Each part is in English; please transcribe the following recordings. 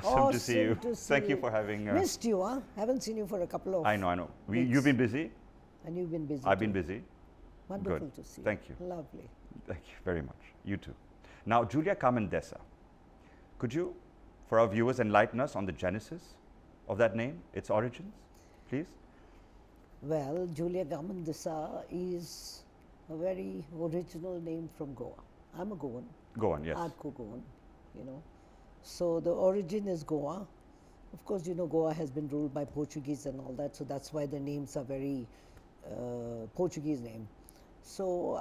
Awesome to see you. To see Thank you for having. Missed you, huh? Haven't seen you for a couple of. I know. You've been busy. And you've been busy. I've been busy. Wonderful Good. to see you. Thank you. Lovely. Thank you very much. You too. Now, Julia Carman Desa, could you, for our viewers, enlighten us on the genesis of that name, its origins, please? Well, Julia Carman Desa is a very original name from Goa. I'm a Goan. Goan, yes. Hardcore Goan, you know. So the origin is Goa. Of course, you know, Goa has been ruled by Portuguese and all that, so that's why the names are very Portuguese name. So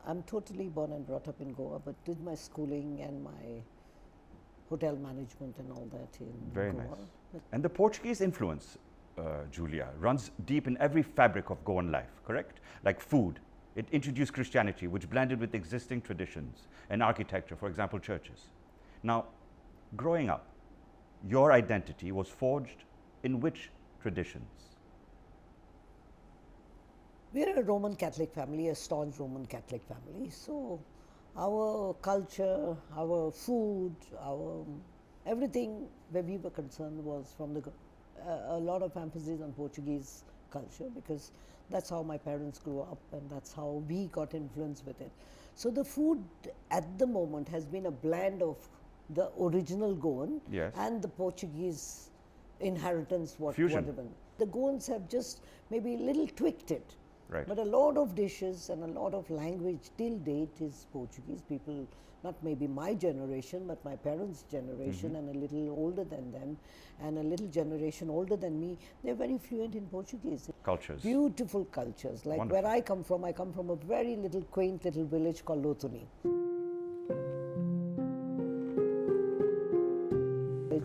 I'm totally born and brought up in Goa, but did my schooling and my hotel management and all that in Very Goa. nice. And the Portuguese influence, Julia, runs deep in every fabric of Goan life, correct? Like food. It introduced Christianity, which blended with existing traditions and architecture, for example, churches. Now, growing up, your identity was forged in which traditions? We're a Roman Catholic family, a staunch Roman Catholic family. So our culture, our food, our everything where we were concerned was from a lot of emphasis on Portuguese culture, because that's how my parents grew up and that's how we got influenced with it. So the food at the moment has been a blend of the original Goan and the Portuguese inheritance. Fusion. The Goans have just maybe a little tweaked it. Right. But a lot of dishes and a lot of language till date is Portuguese. People, not maybe my generation, but my parents' generation and a little older than them and a little generation older than me, they're very fluent in Portuguese. Cultures. Beautiful cultures. Like Wonderful. Where I come from a very little quaint little village called Lodhi Colony,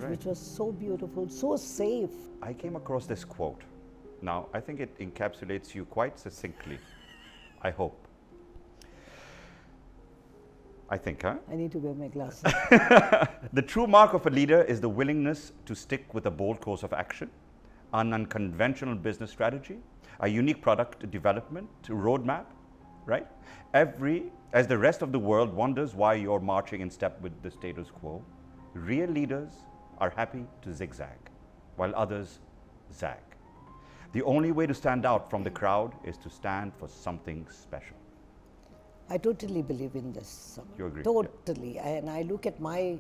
which was so beautiful, so safe. I came across this quote. Now, I think it encapsulates you quite succinctly, I hope. I think, huh? I need to wear my glasses. The true mark of a leader is the willingness to stick with a bold course of action, an unconventional business strategy, a unique product development roadmap, right? As the rest of the world wonders why you're marching in step with the status quo, real leaders are happy to zigzag, while others zag. The only way to stand out from the crowd is to stand for something special. I totally believe in this. Samar. You agree? Totally. And I look at my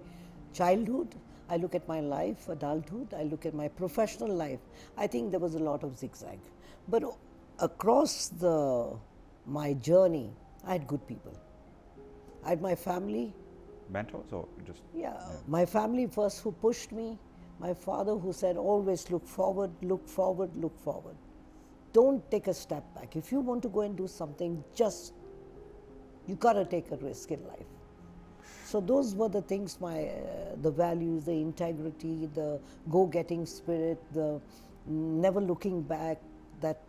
childhood, I look at my life, adulthood, I look at my professional life. I think there was a lot of zigzag. But across my journey, I had good people. I had my family. Mentors or just? Yeah, my family first who pushed me. My father who said, always look forward, look forward, look forward. Don't take a step back. If you want to go and do something, you got to take a risk in life. So those were the things, the values, the integrity, the go-getting spirit, the never looking back, that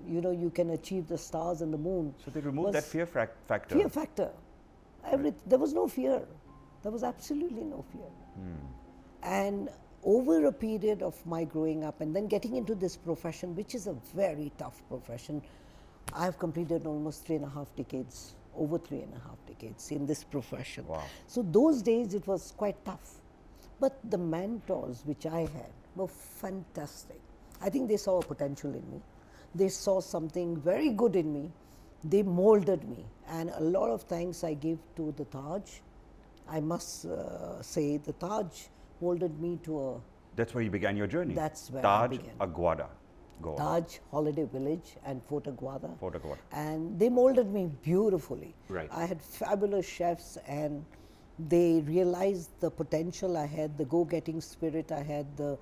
you can achieve the stars and the moon. So they removed that fear factor. Fear factor. There was no fear. There was absolutely no fear. And over a period of my growing up and then getting into this profession, which is a very tough profession, I've completed almost 3.5 decades, over 3.5 decades in this profession. Wow. So those days it was quite tough. But the mentors which I had were fantastic. I think they saw a potential in me. They saw something very good in me. They molded me. And a lot of thanks I give to the Taj. I must say the Taj molded me to a... That's where you began your journey. That's where Taj I began. Aguada. Goa. Taj Holiday Village and Fort Aguada. Fort Aguada. And they molded me beautifully. Right. I had fabulous chefs and they realized the potential I had, the go-getting spirit I had, the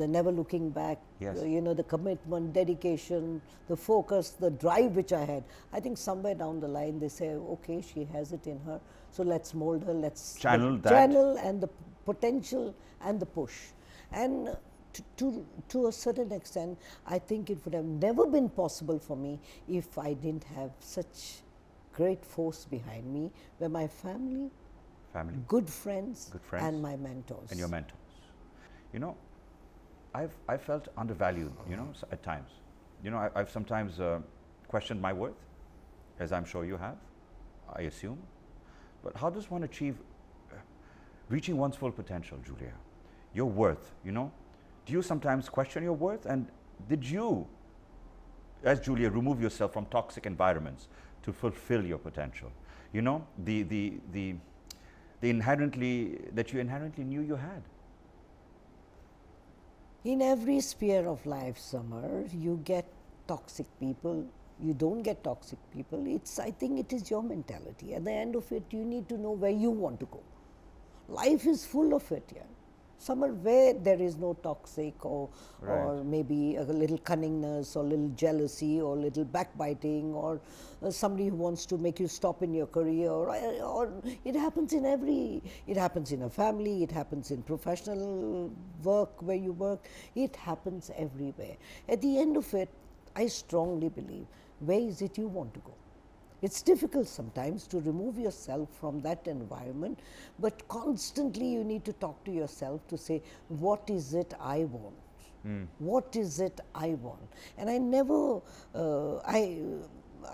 never looking back, Yes. The commitment, dedication, the focus, the drive which I had. I think somewhere down the line they say, okay, she has it in her, so let's mold her, let's channel and the potential and the push. And to a certain extent, I think it would have never been possible for me if I didn't have such great force behind me, where my family, good friends, and my mentors. And your mentors. I've felt undervalued, at times. I've sometimes questioned my worth, as I'm sure you have, I assume. But how does one achieve reaching one's full potential, Julia, your worth, you know, do you sometimes question your worth? And did you, as Julia, remove yourself from toxic environments to fulfill your potential? You know, the inherently, that you inherently knew you had. In every sphere of life, Samar, you get toxic people. You don't get toxic people. I think it is your mentality. At the end of it, you need to know where you want to go. Life is full of it, yeah. Somewhere where there is no toxic or maybe a little cunningness or little jealousy or little backbiting or somebody who wants to make you stop in your career or it happens in it happens in a family, it happens in professional work where you work, it happens everywhere. At the end of it, I strongly believe, where is it you want to go? It's difficult sometimes to remove yourself from that environment, but constantly you need to talk to yourself to say, what is it I want? What is it I want? And I never,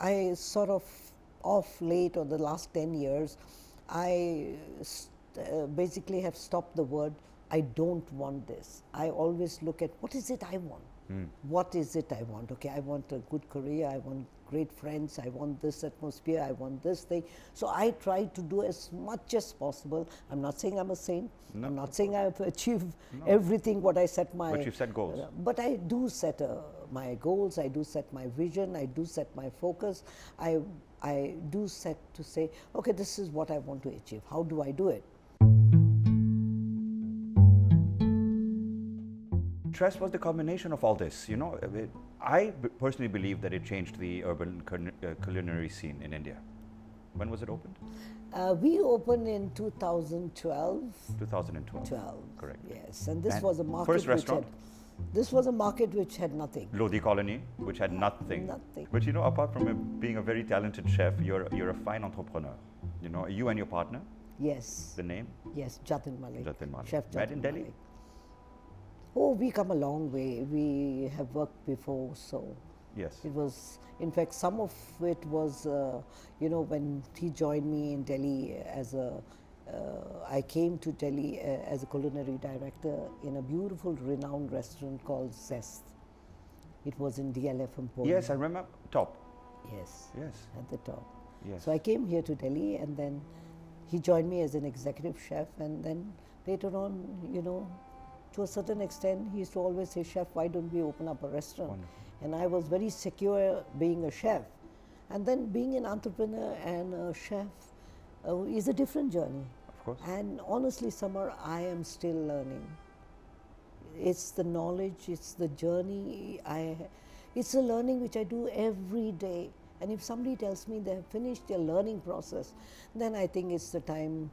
I sort of late or the last 10 years, I basically have stopped the word, I don't want this. I always look at what is it I want? What is it I want? Okay, I want a good career, I want great friends, I want this atmosphere, I want this thing. So I try to do as much as possible. I'm not saying I'm a saint. No, I'm not saying I've achieved everything what I set my... But you've set goals. But I do set my goals, I do set my vision, I do set my focus. I do set to say, okay, this is what I want to achieve. How do I do it? Stress was the culmination of all this, you know. I personally believe that it changed the urban culinary scene in India. When was it opened? We opened in 2012. 2012. Correct. Yes, and this was a market first restaurant? This was a market which had nothing. Lodhi Colony, which had nothing. Nothing. But you know, apart from being a very talented chef, you're a fine entrepreneur. You know, you and your partner. Yes. The name? Yes, Jatin Malik. Jatin Malik. Chef Jatin Met in Delhi? Malik. Oh, we come a long way. We have worked before, so yes. It was, in fact, some of it was, you know, when he joined me in Delhi as I came to Delhi as a culinary director in a beautiful, renowned restaurant called Zest. It was in DLF Emporium. Yes, I remember. Top. Yes. Yes. At the top. Yes. So I came here to Delhi, and then he joined me as an executive chef, and then later on, you know, to a certain extent, he used to always say, Chef, why don't we open up a restaurant? Wonderful. And I was very secure being a chef. And then being an entrepreneur and a chef is a different journey. Of course. And honestly, Samar, I am still learning. It's the knowledge, it's the journey. It's a learning which I do every day. And if somebody tells me they have finished their learning process, then I think it's the time.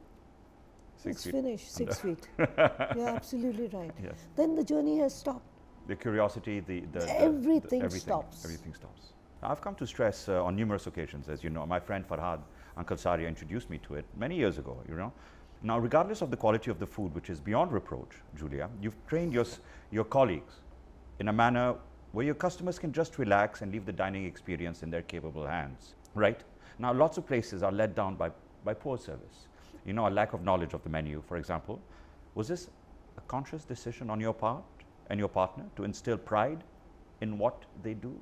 It's finished, 6 feet. You're absolutely right. Yes. Then the journey has stopped. The curiosity, everything stops. Everything stops. I've come to stress on numerous occasions, as you know. My friend Farhad, Uncle Saria, introduced me to it many years ago, you know. Now, regardless of the quality of the food, which is beyond reproach, Julia, you've trained your colleagues in a manner where your customers can just relax and leave the dining experience in their capable hands, right? Now, lots of places are let down by poor service. You know, a lack of knowledge of the menu, for example. Was this a conscious decision on your part and your partner to instill pride in what they do?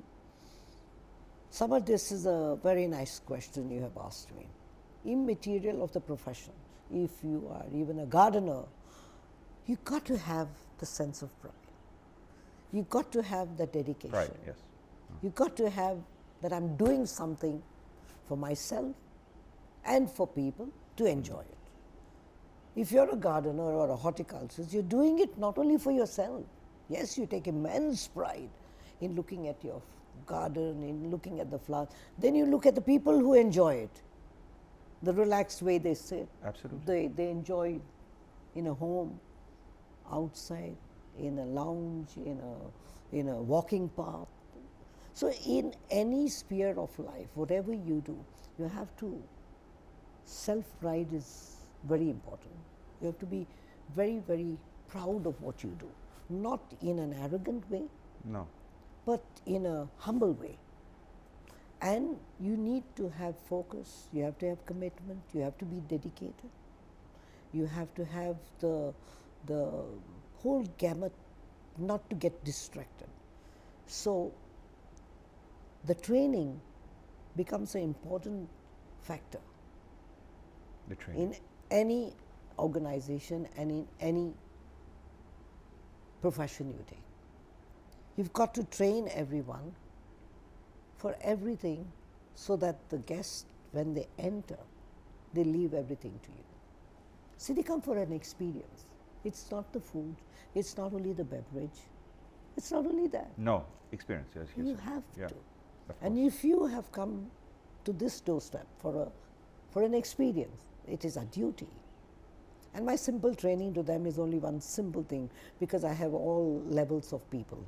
Samar, this is a very nice question you have asked me. Immaterial of the profession, if you are even a gardener, you got to have the sense of pride. You got to have the dedication. Pride, yes. You got to have that I'm doing something for myself and for people to enjoy it. If you're a gardener or a horticulturist, you're doing it not only for yourself. Yes, you take immense pride in looking at your garden, in looking at the flowers. Then you look at the people who enjoy it, the relaxed way they sit. Absolutely. They enjoy in a home, outside, in a lounge, in a walking path. So in any sphere of life, whatever you do, you have to, self-pride is very important. You have to be very, very proud of what you do. Not in an arrogant way, no, but in a humble way. And you need to have focus, you have to have commitment, you have to be dedicated. You have to have the whole gamut, not to get distracted. So the training becomes an important factor The training. in any organization and in any profession you take. You've got to train everyone for everything so that the guests, when they enter, they leave everything to you. See, they come for an experience. It's not the food, it's not only the beverage, it's not only that. No, experience, yes. yes, You yes. have Yeah, to. of And course. if you have come to this doorstep for an experience, it is a duty. And my simple training to them is only one simple thing, because I have all levels of people.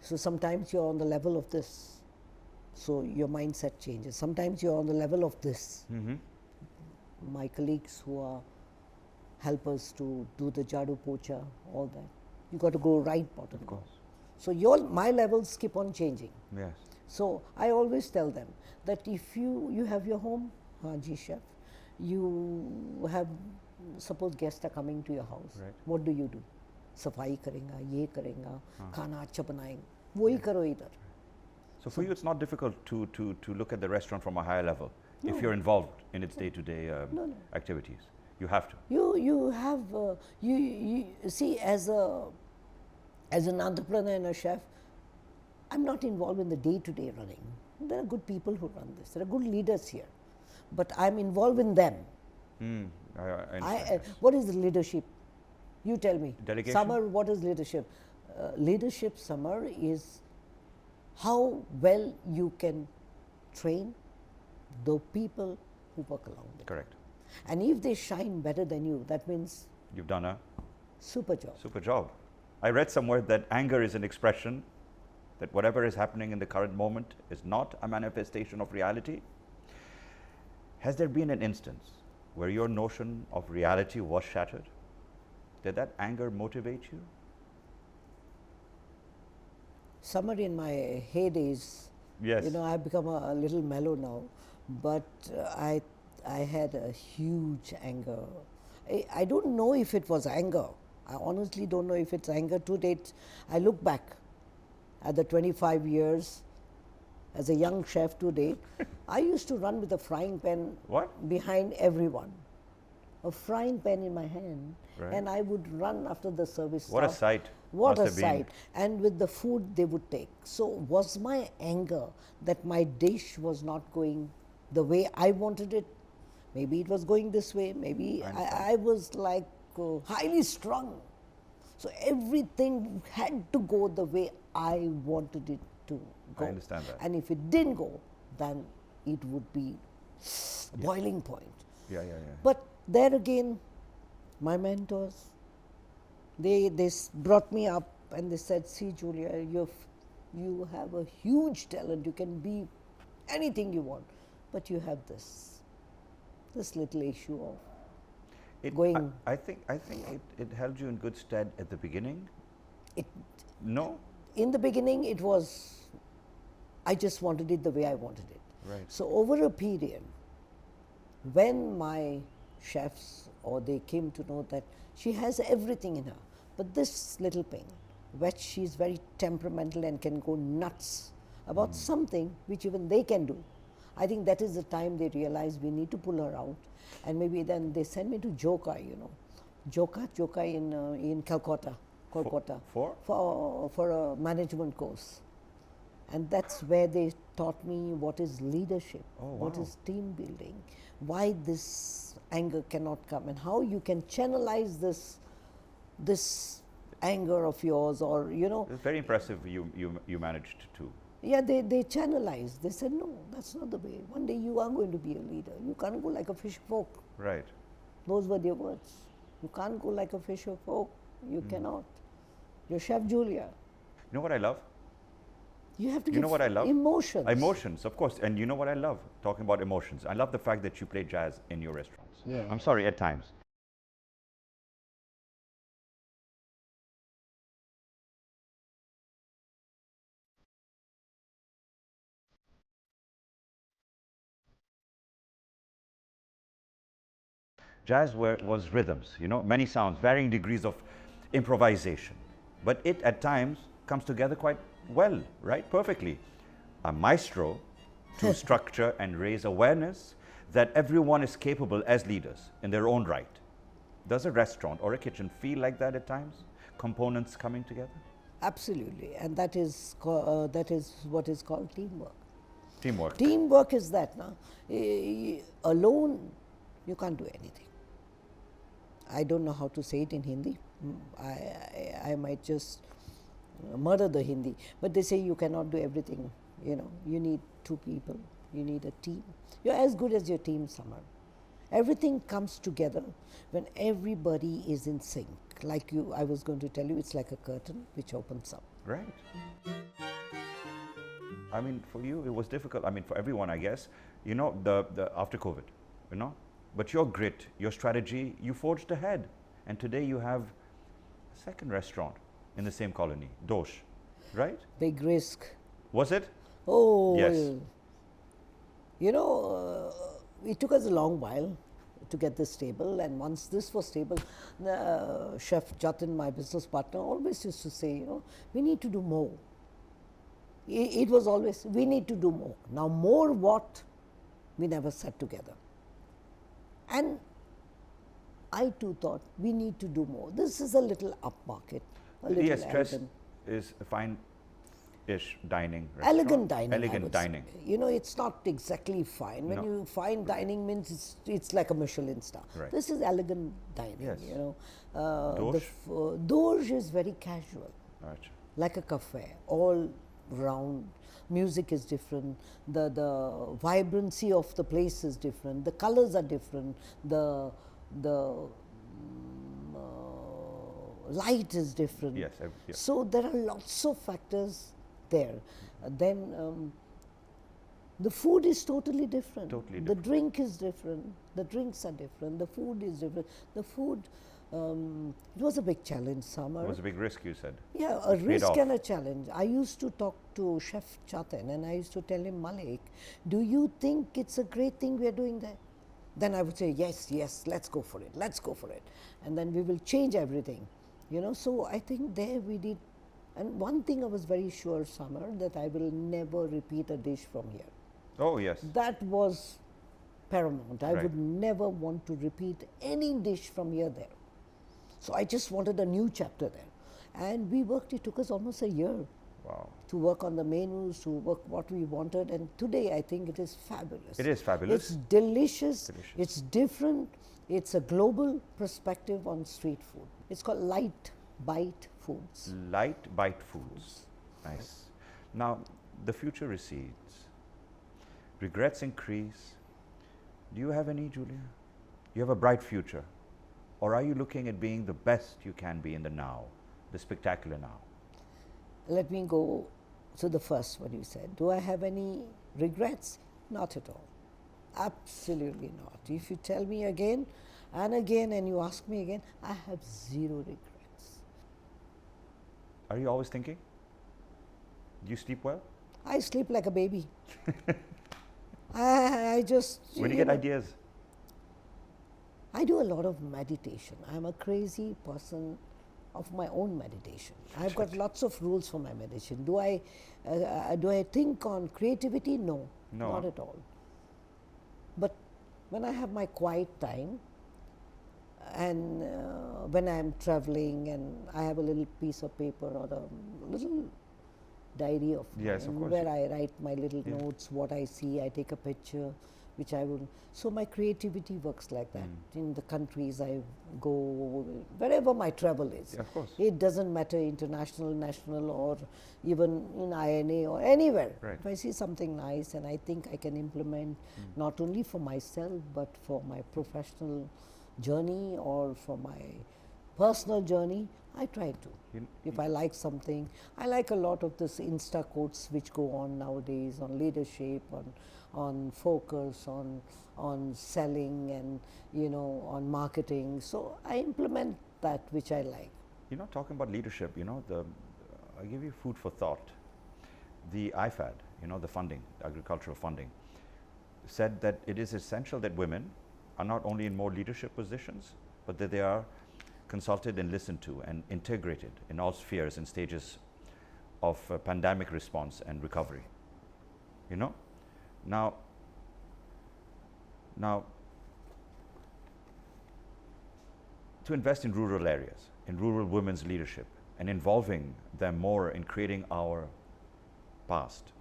So sometimes you're on the level of this, so your mindset changes. Sometimes you're on the level of this. My colleagues who are helpers to do the jadu pocha, all that, you got to go right bottom. Of course. So my levels keep on changing. Yes. So I always tell them that if you have your home, Ji chef, you have, suppose guests are coming to your house, Right. what do? Safai karenga, ye karenga, khana अच्छा बनाएंगे, वही करो इधर. So for you, it's not difficult to look at the restaurant from a higher level if you're involved in its day-to-day No. activities. You have to. You have you see, as an entrepreneur and a chef, I'm not involved in the day-to-day running. There are good people who run this. There are good leaders here, but I'm involved in them. I understand. What is leadership? You tell me. Delegation? Samar, what is leadership? Leadership, Samar, is how well you can train the people who work along with you. Correct. And if they shine better than you, that means You've done a super job. super job. I read somewhere that anger is an expression, that whatever is happening in the current moment is not a manifestation of reality. Has there been an instance where your notion of reality was shattered? Did that anger motivate you? Samar, in my heydays, Yes. I've become a little mellow now, but I had a huge anger. I don't know if it was anger. I honestly don't know if it's anger. To date, I look back at the 25 years as a young chef today. I used to run with a frying pan What? behind everyone. A frying pan in my hand, Right. and I would run after the service What a staff. sight What must a have been. sight. And with the food they would take. So was my anger that my dish was not going the way I wanted it? Maybe it was going this way, maybe I was like highly strung. So everything had to go the way I wanted it to go. I understand that. And if it didn't go, then it would be a boiling point. Yeah. But there again, my mentors, they brought me up and they said, see Julia, you have a huge talent, you can be anything you want, but you have this little issue of going. I think it held you in good stead at the beginning. It, No? in the beginning, it was, I just wanted it the way I wanted it. Right. So over a period, when my chefs, or they came to know that she has everything in her, but this little thing, which she's very temperamental and can go nuts about something which even they can do. I think that is the time they realize we need to pull her out, and maybe then they send me to Joka, Joka in Calcutta. For a management course. And that's where they taught me what is leadership, what is team building, why this anger cannot come, and how you can channelize this anger of yours, or It's very impressive you managed to. yeah, they channelized. They said, no, that's not the way. One day you are going to be a leader. You can't go like a fish of folk. Right. Those were their words. You can't go like a fish of folk. You cannot. You're Chef Julia. You know what I love? You have to You give know what I love? emotions. Emotions, of course. And you know what I love? Talking about emotions. I love the fact that you play jazz in your restaurants. Yeah. I'm sorry, at times. Jazz was rhythms, many sounds, varying degrees of improvisation. But it at times comes together quite well, right? Perfectly. A maestro to structure and raise awareness that everyone is capable as leaders in their own right. Does a restaurant or a kitchen feel like that at times? Components coming together? Absolutely, and that is what is called teamwork. Teamwork. Teamwork is that now. Alone, you can't do anything. I don't know how to say it in Hindi. I might just murder the Hindi, but they say you cannot do everything. You need two people. You need a team. You're as good as your team, Samar. Everything comes together when everybody is in sync. Like I was going to tell you, it's like a curtain which opens up. Right. I mean, for you, it was difficult. I mean, for everyone, I guess, the after COVID, But your grit, your strategy, you forged ahead. And today you have a second restaurant in the same colony, Dosh, right? Big risk. Was it? Oh, yes. It took us a long while to get this stable, and once this was stable, Chef Jatin, my business partner, always used to say, we need to do more. It was always, we need to do more. Now, more what? We never sat together. And I too thought, we need to do more. This is a little upmarket, a little yes, Stress elegant. is a fine-ish dining restaurant. Elegant dining. Elegant dining. It's not exactly fine. When you fine dining means it's like a Michelin star. Right. This is elegant dining. Yes. Dosh? Dosh is very casual, Right. like a cafe, all round. Music is different. The vibrancy of the place is different. The colors are different. The light is different. Yes. Yes. So there are lots of factors there. Then the food is totally different. Totally The different. drink is different. The drinks are different. The food is different. The food, it was a big challenge, Samar. It was a big risk, you said. Yeah, a paid risk off. and a challenge. I used to talk to Chef Chaten and I used to tell him, Malik, do you think it's a great thing we are doing there? Then I would say, yes, let's go for it, let's go for it. And then we will change everything. So I think there we did. And one thing I was very sure, Samar, that I will never repeat a dish from here. Oh, yes. That was paramount. I Right. would never want to repeat any dish from here there. So I just wanted a new chapter there. And we worked, it took us almost a year Wow. to work on the menus, to work what we wanted. And today I think it is fabulous. It is fabulous. It's delicious, Delicious. it's different, it's a global perspective on street food. It's called Light Bite Foods. Light bite foods. Nice. Now, the future recedes. Regrets increase. Do you have any, Julia? You have a bright future. Or are you looking at being the best you can be in the now, the spectacular now? Let me go to the first one you said. Do I have any regrets? Not at all. Absolutely not. If you tell me again and again and you ask me again, I have zero regrets. Are you always thinking? Do you sleep well? I sleep like a baby. I just. When you get ideas? I do a lot of meditation. I'm a crazy person of my own meditation. I've got lots of rules for my meditation. Do I think on creativity? No, No. not at all. But when I have my quiet time, and when I'm traveling, and I have a little piece of paper or a little diary of Yes, of mine course. where I write my little notes, what I see, I take a picture, which I will. So my creativity works like that. In the countries I go, wherever my travel is. Yeah, of course. It doesn't matter international, national, or even in INA or anywhere. Right. If I see something nice and I think I can implement not only for myself but for my professional journey or for my personal journey, I try to. If I like something, I like a lot of this Insta quotes which go on nowadays on leadership, on focus, on selling, and on marketing. So I implement that which I like. Talking about leadership, I'll give you food for thought. The IFAD, the funding, agricultural funding, said that it is essential that women are not only in more leadership positions, but that they are consulted and listened to and integrated in all spheres and stages of pandemic response and recovery. You know? Now, to invest in rural areas, in rural women's leadership, and involving them more in creating our past.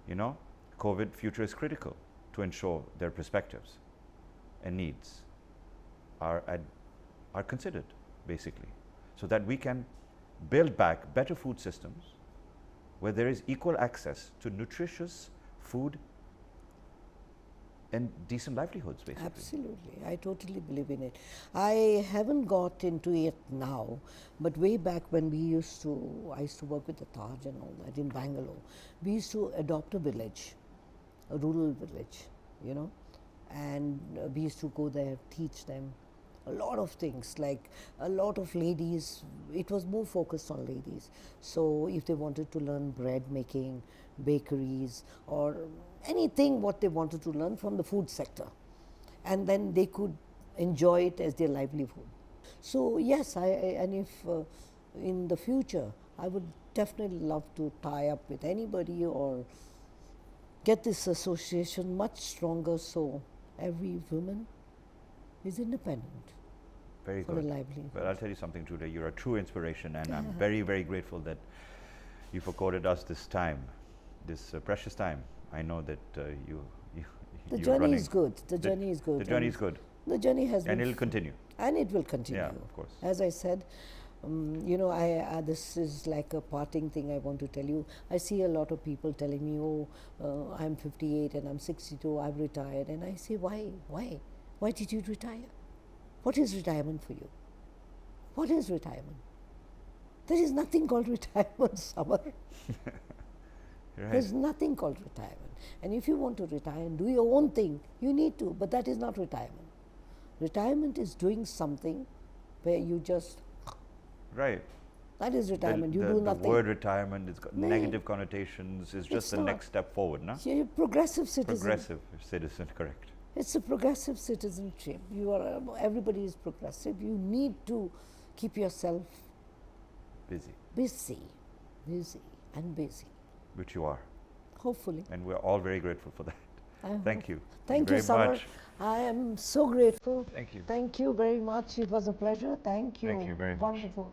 You know, COVID future is critical to ensure their perspectives and needs are considered, basically, so that we can build back better food systems where there is equal access to nutritious food and decent livelihoods, basically. Absolutely, I totally believe in it. I haven't got into it now, but way back when I used to work with the Taj and all that in Bangalore. We used to adopt a village, a rural village, you know, and we used to go there, teach them a lot of things, like a lot of ladies. It was more focused on ladies. So if they wanted to learn bread making, bakeries, or anything what they wanted to learn from the food sector, and then they could enjoy it as their livelihood. So yes, and if in the future, I would definitely love to tie up with anybody or get this association much stronger, so every woman is independent. Very for good. a livelihood. But I'll tell you something, Julia, you're a true inspiration, and I'm very, very grateful that you've accorded us this time, this precious time. I know that The you're journey running. is good. The journey is good. The journey is good. The journey has And been it'll continue. And it will continue. Yeah, of course. As I said, you know, this is like a parting thing I want to tell you. I see a lot of people telling me, oh, I'm 58 and I'm 62, I've retired. And I say, why? Why? Why did you retire? What is retirement for you? What is retirement? There is nothing called retirement, Samar. Right. There's nothing called retirement. And if you want to retire and do your own thing, you need to, but that is not retirement. Retirement is doing something where you just, Right. that is retirement, you the, do nothing. The word retirement, it's got No. negative connotations, it's just the not. next step forward, no? You're a progressive citizen. Progressive citizen, correct. It's a progressive citizenship. You are, everybody is progressive. You need to keep yourself Busy, busy and busy. which you are. Hopefully. And we're all very grateful for that. Thank you. Thank you, very Samar. much. I am so grateful. Thank you. Thank you very much. It was a pleasure. Thank you. Thank you very much. Wonderful.